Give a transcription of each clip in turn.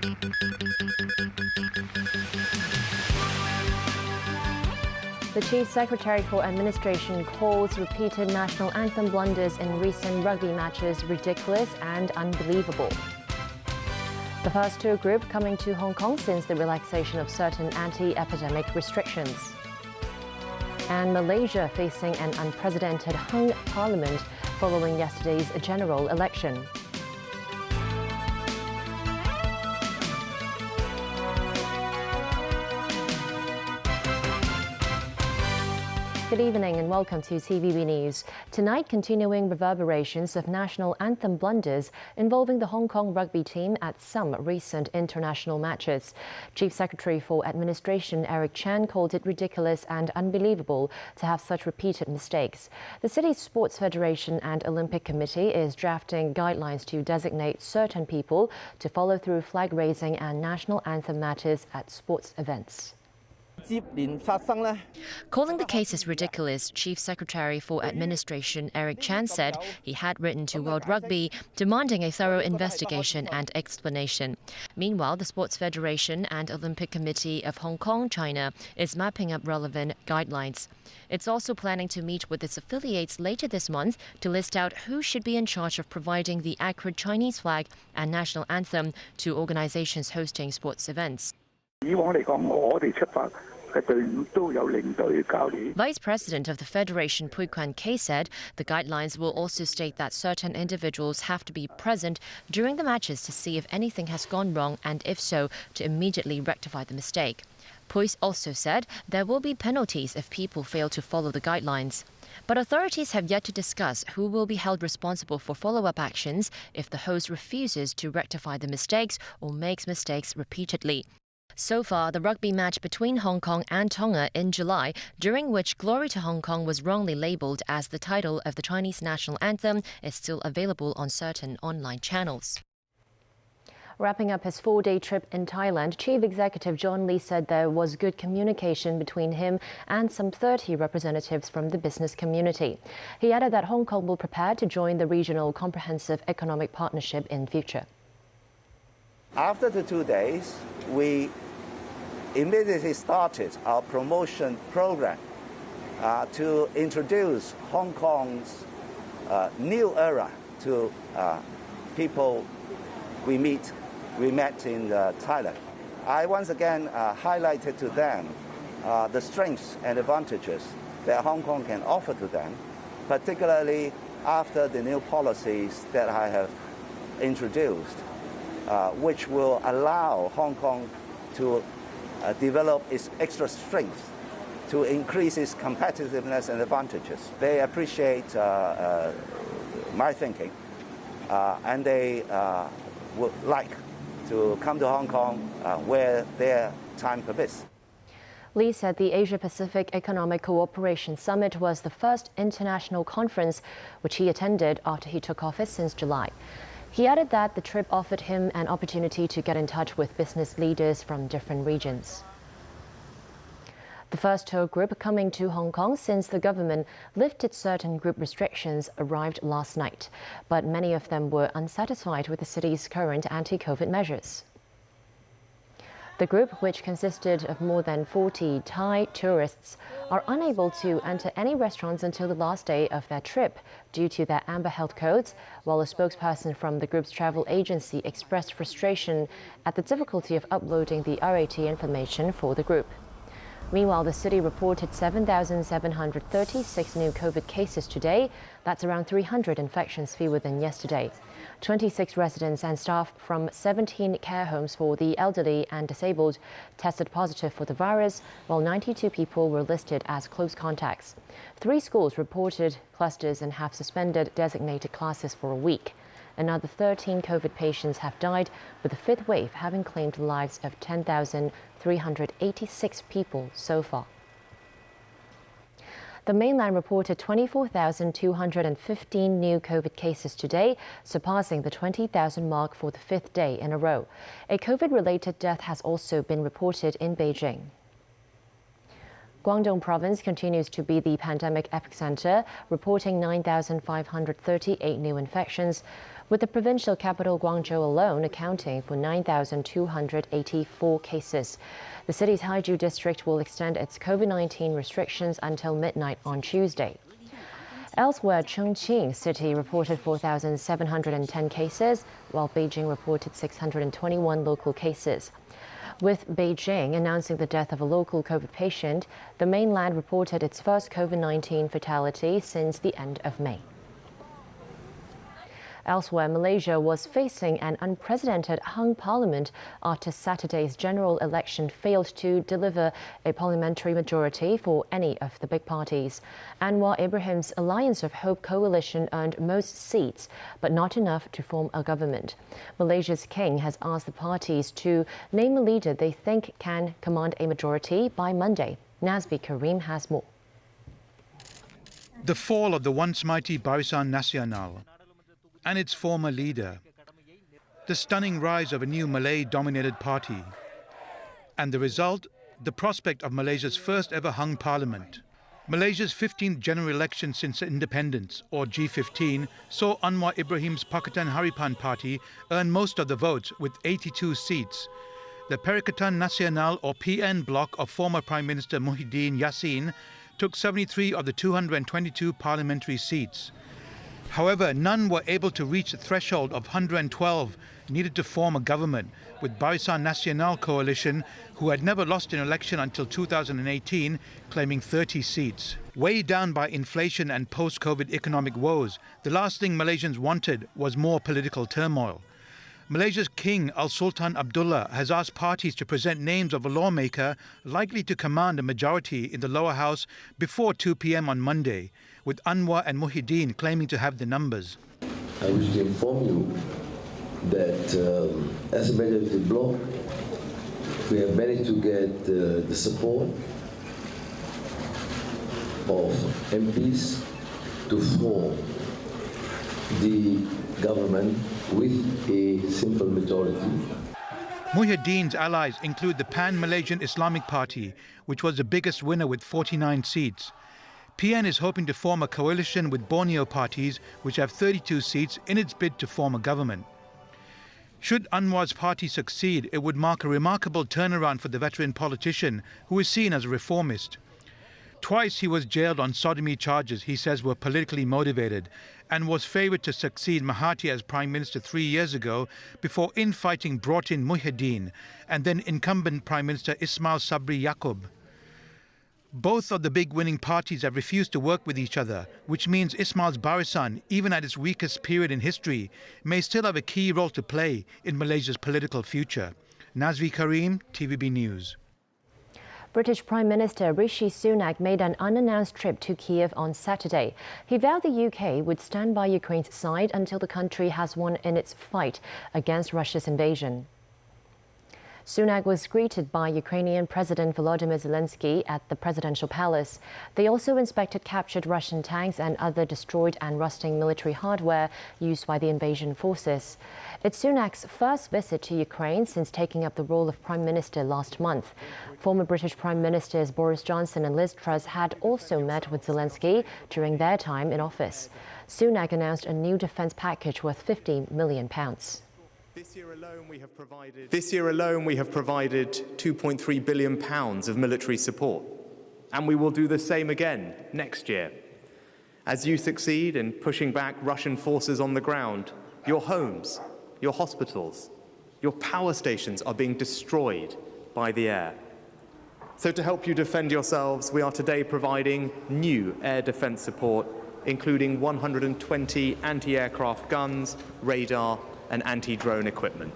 The Chief Secretary for Administration calls repeated national anthem blunders in recent rugby matches ridiculous and unbelievable. The first tour group coming to Hong Kong since the relaxation of certain anti-epidemic restrictions. And Malaysia facing an unprecedented hung parliament following yesterday's general election. Good evening and welcome to TVB News. Tonight, continuing reverberations of national anthem blunders involving the Hong Kong rugby team at some recent international matches. Chief Secretary for Administration Eric Chan called it ridiculous and unbelievable to have such repeated mistakes. The city's Sports Federation and Olympic Committee is drafting guidelines to designate certain people to follow through flag raising and national anthem matches at sports events. Calling the cases ridiculous, Chief Secretary for Administration Eric Chan said he had written to World Rugby demanding a thorough investigation and explanation. Meanwhile, the Sports Federation and Olympic Committee of Hong Kong, China, is mapping up relevant guidelines. It's also planning to meet with its affiliates later this month to list out who should be in charge of providing the accurate Chinese flag and national anthem to organizations hosting sports events. Vice President of the Federation Pui Kwan Kay said the guidelines will also state that certain individuals have to be present during the matches to see if anything has gone wrong and if so, to immediately rectify the mistake. Pui also said there will be penalties if people fail to follow the guidelines. But authorities have yet to discuss who will be held responsible for follow-up actions if the host refuses to rectify the mistakes or makes mistakes repeatedly. So far, the rugby match between Hong Kong and Tonga in July, during which Glory to Hong Kong was wrongly labelled as the title of the Chinese national anthem, is still available on certain online channels. Wrapping up his 4-day trip in Thailand, Chief Executive John Lee said there was good communication between him and some 30 representatives from the business community. He added that Hong Kong will prepare to join the regional comprehensive economic partnership in future. After the 2 days, we immediately started our promotion program to introduce Hong Kong's new era to people we met in Thailand. I once again highlighted to them the strengths and advantages that Hong Kong can offer to them, particularly after the new policies that I have introduced, which will allow Hong Kong to develop its extra strength to increase its competitiveness and advantages. They appreciate my thinking, and they would like to come to Hong Kong where their time permits. Lee said the Asia-Pacific Economic Cooperation Summit was the first international conference which he attended after he took office since July. He added that the trip offered him an opportunity to get in touch with business leaders from different regions. The first tour group coming to Hong Kong since the government lifted certain group restrictions arrived last night, but many of them were unsatisfied with the city's current anti-COVID measures. The group, which consisted of more than 40 Thai tourists, are unable to enter any restaurants until the last day of their trip due to their amber health codes, while a spokesperson from the group's travel agency expressed frustration at the difficulty of uploading the RAT information for the group. Meanwhile, the city reported 7,736 new COVID cases today. That's around 300 infections fewer than yesterday. 26 residents and staff from 17 care homes for the elderly and disabled tested positive for the virus, while 92 people were listed as close contacts. 3 schools reported clusters and have suspended designated classes for a week. Another 13 COVID patients have died, with the 5th wave having claimed the lives of 10,386 people so far. The mainland reported 24,215 new COVID cases today, surpassing the 20,000 mark for the 5th day in a row. A COVID-related death has also been reported in Beijing. Guangdong province continues to be the pandemic epicenter, reporting 9,538 new infections, with the provincial capital Guangzhou alone accounting for 9,284 cases. The city's Haiju district will extend its COVID-19 restrictions until midnight on Tuesday. Elsewhere, Chongqing City reported 4,710 cases, while Beijing reported 621 local cases. With Beijing announcing the death of a local COVID patient, the mainland reported its first COVID-19 fatality since the end of May. Elsewhere, Malaysia was facing an unprecedented hung parliament after Saturday's general election failed to deliver a parliamentary majority for any of the big parties. Anwar Ibrahim's Alliance of Hope coalition earned most seats, but not enough to form a government. Malaysia's king has asked the parties to name a leader they think can command a majority by Monday. Nazvi Karim has more. The fall of the once mighty Barisan Nasional and its former leader, the stunning rise of a new Malay-dominated party, and the result, the prospect of Malaysia's first ever hung parliament. Malaysia's 15th general election since independence, or G15, saw Anwar Ibrahim's Pakatan Harapan party earn most of the votes with 82 seats. The Perikatan Nasional, or PN bloc of former Prime Minister Muhyiddin Yassin, took 73 of the 222 parliamentary seats. However, none were able to reach the threshold of 112 needed to form a government, with Barisan Nasional coalition, who had never lost an election until 2018, claiming 30 seats. Weighed down by inflation and post-COVID economic woes, the last thing Malaysians wanted was more political turmoil. Malaysia's King Al-Sultan Abdullah has asked parties to present names of a lawmaker likely to command a majority in the lower house before 2 p.m. on Monday, with Anwar and Muhyiddin claiming to have the numbers. I wish to inform you that as a majority bloc, we have managed to get the support of MPs to form the government with a simple majority. Muhyiddin's allies include the Pan-Malaysian Islamic Party, which was the biggest winner with 49 seats. PN is hoping to form a coalition with Borneo parties, which have 32 seats, in its bid to form a government. Should Anwar's party succeed, it would mark a remarkable turnaround for the veteran politician, who is seen as a reformist. Twice he was jailed on sodomy charges he says were politically motivated, and was favoured to succeed Mahathir as Prime Minister 3 years ago, before infighting brought in Muhyiddin and then incumbent Prime Minister Ismail Sabri Yaakob. Both of the big winning parties have refused to work with each other, which means Ismail's Barisan, even at its weakest period in history, may still have a key role to play in Malaysia's political future. Nazvi Karim, TVB News. British Prime Minister Rishi Sunak made an unannounced trip to Kiev on Saturday. He vowed the UK would stand by Ukraine's side until the country has won in its fight against Russia's invasion. Sunak was greeted by Ukrainian President Volodymyr Zelensky at the presidential palace. They also inspected captured Russian tanks and other destroyed and rusting military hardware used by the invasion forces. It's Sunak's first visit to Ukraine since taking up the role of Prime Minister last month. Former British Prime Ministers Boris Johnson and Liz Truss had also met with Zelensky during their time in office. Sunak announced a new defence package worth £50 million. This year alone, we have provided £2.3 billion of military support, and we will do the same again next year. As you succeed in pushing back Russian forces on the ground, your homes, your hospitals, your power stations are being destroyed by the air. So to help you defend yourselves, we are today providing new air defence support, including 120 anti-aircraft guns, radar, and anti-drone equipment.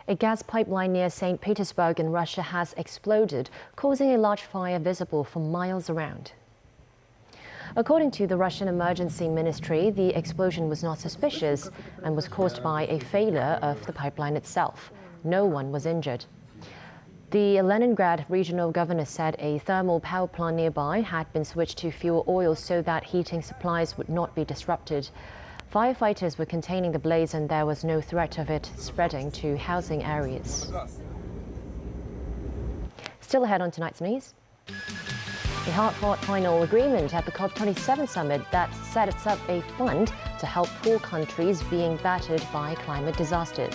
A gas pipeline near St. Petersburg in Russia has exploded, causing a large fire visible for miles around. According to the Russian Emergency Ministry, the explosion was not suspicious and was caused by a failure of the pipeline itself. No one was injured. The Leningrad regional governor said a thermal power plant nearby had been switched to fuel oil so that heating supplies would not be disrupted. Firefighters were containing the blaze and there was no threat of it spreading to housing areas. Still ahead on tonight's news. A hard-fought final agreement at the COP27 summit that sets up a fund to help poor countries being battered by climate disasters.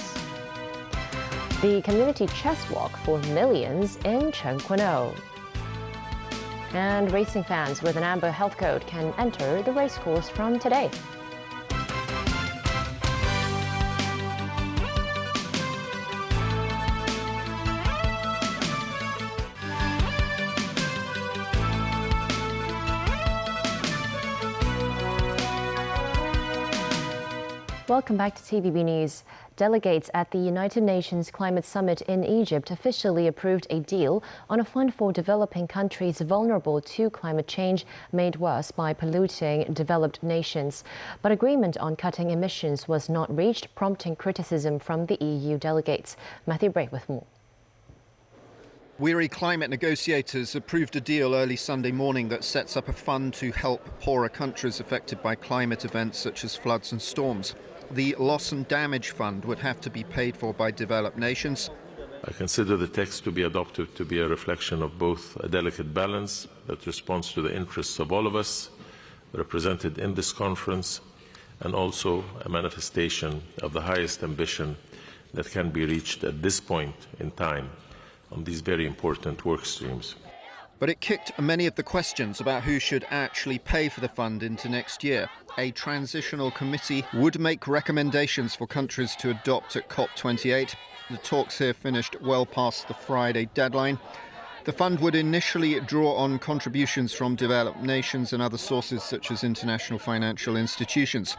The community chess walk for millions in Chengquanou. And racing fans with an amber health code can enter the racecourse from today. Welcome back to TVB News. Delegates at the United Nations Climate Summit in Egypt officially approved a deal on a fund for developing countries vulnerable to climate change made worse by polluting developed nations. But agreement on cutting emissions was not reached, prompting criticism from the EU delegates. Matthew Bray with more. Weary climate negotiators approved a deal early Sunday morning that sets up a fund to help poorer countries affected by climate events such as floods and storms. The Loss and Damage Fund would have to be paid for by developed nations. I consider the text to be adopted to be a reflection of both a delicate balance that responds to the interests of all of us represented in this conference, and also a manifestation of the highest ambition that can be reached at this point in time on these very important work streams. But it kicked many of the questions about who should actually pay for the fund into next year. A transitional committee would make recommendations for countries to adopt at COP28. The talks here finished well past the Friday deadline. The fund would initially draw on contributions from developed nations and other sources such as international financial institutions.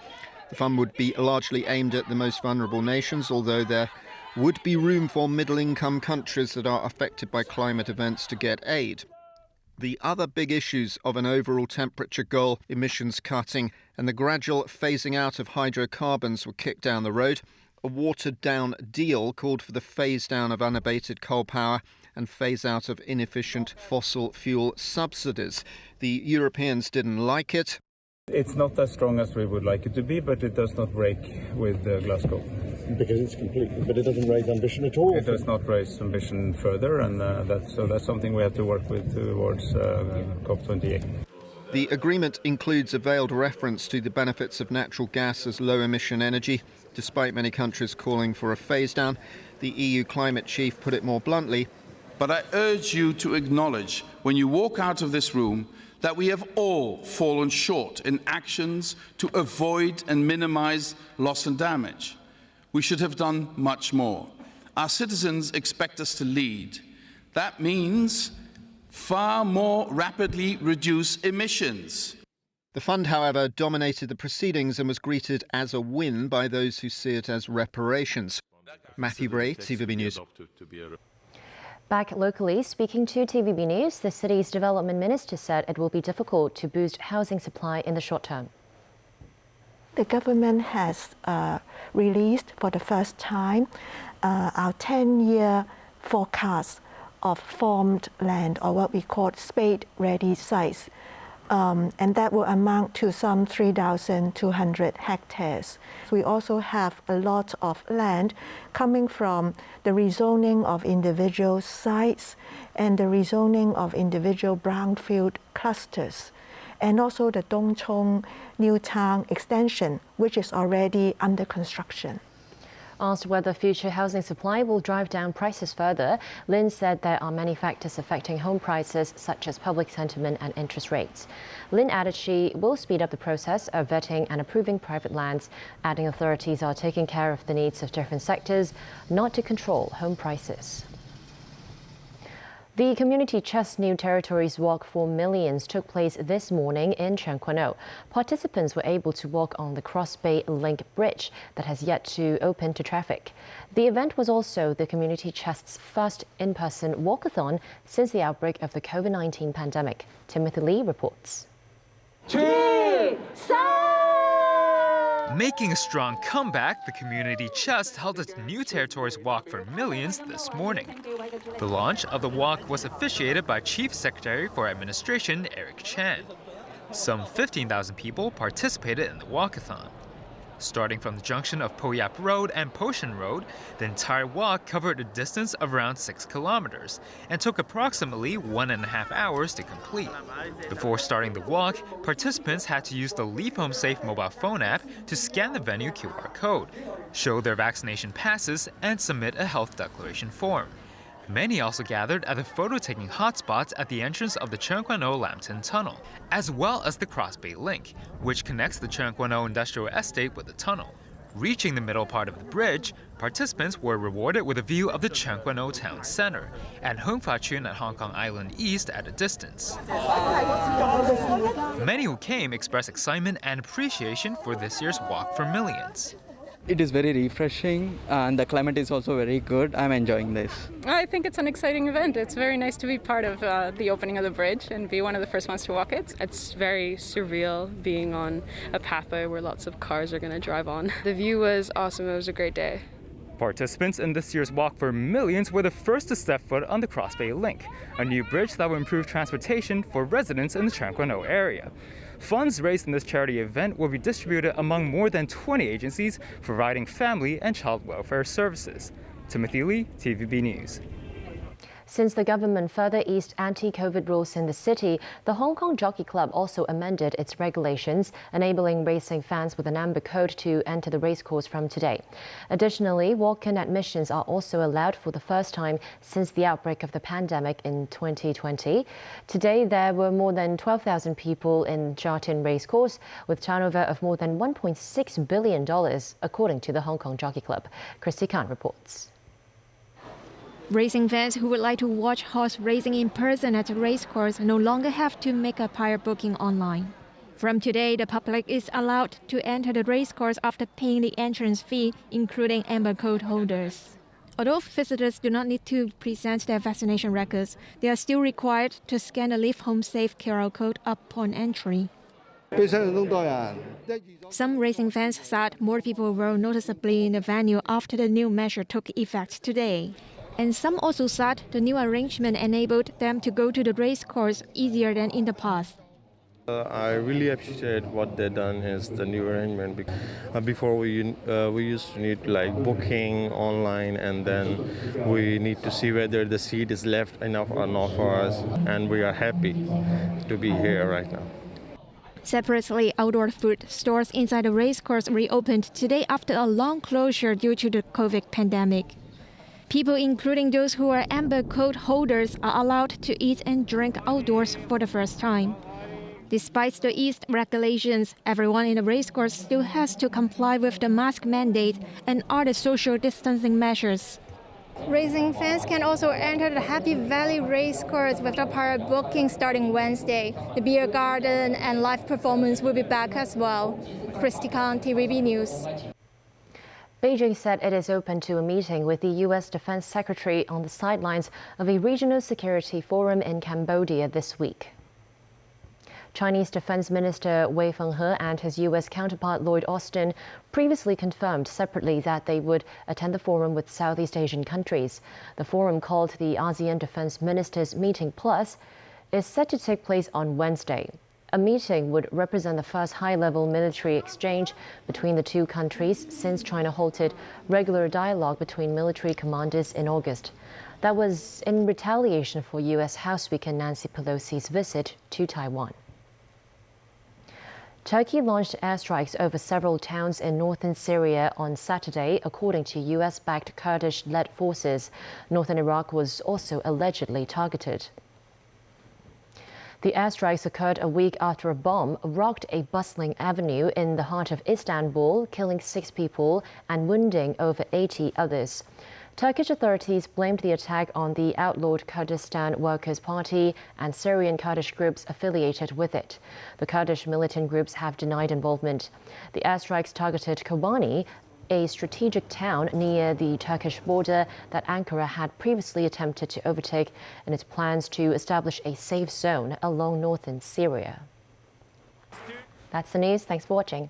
The fund would be largely aimed at the most vulnerable nations, although there would be room for middle-income countries that are affected by climate events to get aid. The other big issues of an overall temperature goal, emissions cutting, and the gradual phasing out of hydrocarbons were kicked down the road. A watered-down deal called for the phase-down of unabated coal power and phase-out of inefficient fossil fuel subsidies. The Europeans didn't like it. It's not as strong as we would like it to be, but it does not break with Glasgow. Because it's complete, but it doesn't raise ambition at all. It does not raise ambition further, and that's something we have to work with towards COP28. The agreement includes a veiled reference to the benefits of natural gas as low-emission energy. Despite many countries calling for a phase-down, the EU climate chief put it more bluntly. But I urge you to acknowledge, when you walk out of this room, that we have all fallen short in actions to avoid and minimize loss and damage. We should have done much more. Our citizens expect us to lead. That means far more rapidly reduce emissions. The fund, however, dominated the proceedings and was greeted as a win by those who see it as reparations. Matthew Bray, TVB News. Back locally, speaking to TVB News, the city's development minister said it will be difficult to boost housing supply in the short term. The government has released for the first time our 10-year forecast of formed land, or what we call spade-ready sites. And that will amount to some 3,200 hectares. We also have a lot of land coming from the rezoning of individual sites and the rezoning of individual brownfield clusters, and also the Dongchong New Town extension, which is already under construction. Asked whether future housing supply will drive down prices further, Lin said there are many factors affecting home prices, such as public sentiment and interest rates. Lin added she will speed up the process of vetting and approving private lands, adding authorities are taking care of the needs of different sectors, not to control home prices. The Community Chest New Territories Walk for Millions took place this morning in Chengquanou. Participants were able to walk on the Cross Bay Link Bridge that has yet to open to traffic. The event was also the Community Chest's first in-person walkathon since the outbreak of the COVID-19 pandemic. Timothy Lee reports. Making a strong comeback, the Community Chest held its New Territories Walk for Millions this morning. The launch of the walk was officiated by Chief Secretary for Administration Eric Chan. Some 15,000 people participated in the walkathon. Starting from the junction of Po Yap Road and Poshan Road, the entire walk covered a distance of around 6 kilometers and took approximately 1.5 hours to complete. Before starting the walk, participants had to use the Leave Home Safe mobile phone app to scan the venue QR code, show their vaccination passes, and submit a health declaration form. Many also gathered at the photo-taking hotspots at the entrance of the Cheung Kwan O Lambton Tunnel, as well as the Cross Bay Link, which connects the Cheung Kwan O Industrial Estate with the tunnel. Reaching the middle part of the bridge, participants were rewarded with a view of the Cheung Kwan O Town Center and Hung Fa Chun at Hong Kong Island East at a distance. Many who came expressed excitement and appreciation for this year's Walk for Millions. It is very refreshing and the climate is also very good. I'm enjoying this. I think it's an exciting event. It's very nice to be part of the opening of the bridge and be one of the first ones to walk it. It's very surreal being on a pathway where lots of cars are going to drive on. The view was awesome. It was a great day. Participants in this year's Walk for Millions were the first to step foot on the Cross Bay Link, a new bridge that will improve transportation for residents in the Cheung Kwan O area. Funds raised in this charity event will be distributed among more than 20 agencies providing family and child welfare services. Timothy Lee, TVB News. Since the government further eased anti-COVID rules in the city, the Hong Kong Jockey Club also amended its regulations, enabling racing fans with an amber code to enter the racecourse from today. Additionally, walk-in admissions are also allowed for the first time since the outbreak of the pandemic in 2020. Today, there were more than 12,000 people in Sha Tin Racecourse, with turnover of more than $1.6 billion, according to the Hong Kong Jockey Club. Christy Khan reports. Racing fans who would like to watch horse racing in person at the racecourse no longer have to make a prior booking online. From today, the public is allowed to enter the racecourse after paying the entrance fee, including amber code holders. Although visitors do not need to present their vaccination records, they are still required to scan the Leave Home Safe QR code upon entry. Some racing fans said more people were noticeably in the venue after the new measure took effect today. And some also said the new arrangement enabled them to go to the racecourse easier than in the past. I really appreciate what they've done is the new arrangement. Before we used to need like booking online, and then we need to see whether the seat is left enough or not for us, and we are happy to be here right now. Separately, outdoor food stores inside the racecourse reopened today after a long closure due to the COVID pandemic. People, including those who are amber code holders, are allowed to eat and drink outdoors for the first time. Despite the eased regulations, everyone in the racecourse still has to comply with the mask mandate and other social distancing measures. Racing fans can also enter the Happy Valley Racecourse with a prior booking starting Wednesday. The beer garden and live performance will be back as well. Christy Khan, TVB News. Beijing said it is open to a meeting with the U.S. Defense Secretary on the sidelines of a regional security forum in Cambodia this week. Chinese Defense Minister Wei Fenghe and his U.S. counterpart Lloyd Austin previously confirmed separately that they would attend the forum with Southeast Asian countries. The forum, called the ASEAN Defense Ministers Meeting Plus, is set to take place on Wednesday. A meeting would represent the first high-level military exchange between the two countries since China halted regular dialogue between military commanders in August. That was in retaliation for U.S. House Speaker Nancy Pelosi's visit to Taiwan. Turkey launched airstrikes over several towns in northern Syria on Saturday, according to U.S.-backed Kurdish-led forces. Northern Iraq was also allegedly targeted. The airstrikes occurred a week after a bomb rocked a bustling avenue in the heart of Istanbul, killing 6 people and wounding over 80 others. Turkish authorities blamed the attack on the outlawed Kurdistan Workers' Party and Syrian Kurdish groups affiliated with it. The Kurdish militant groups have denied involvement. The airstrikes targeted Kobani, a strategic town near the Turkish border that Ankara had previously attempted to overtake in its plans to establish a safe zone along northern Syria. That's the news. Thanks for watching.